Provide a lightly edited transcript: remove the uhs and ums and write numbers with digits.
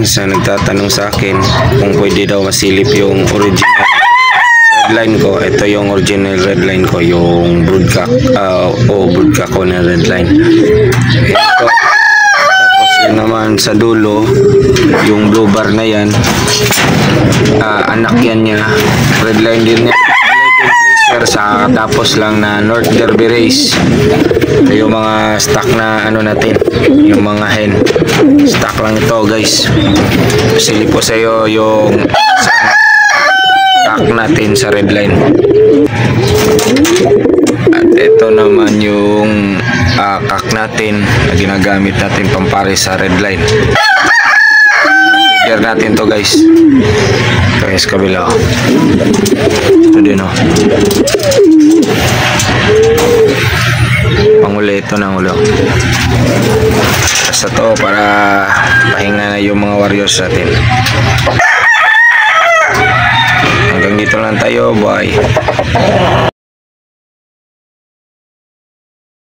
friends na nagtatanong sa akin kung pwede daw masilip yung original redline ko. Ito yung original redline ko, yung broodcock broodcock ko na redline. Ito. Tapos yun naman sa dulo, yung blue bar na yan, anak yan niya, redline din niya. Sa tapos lang na North Derby Race. Ito yung mga stock na ano natin, yung mga hen stock lang ito guys. Sili po sa iyo yung stock natin sa redline. At ito naman yung kak natin na ginagamit natin pampare sa redline. Feeder natin to guys. Ito guys, kabila. Ito din o. Panguli ito ng ulo. Basta to para pahinga na yung mga warriors natin. Hanggang dito lang tayo. Bye.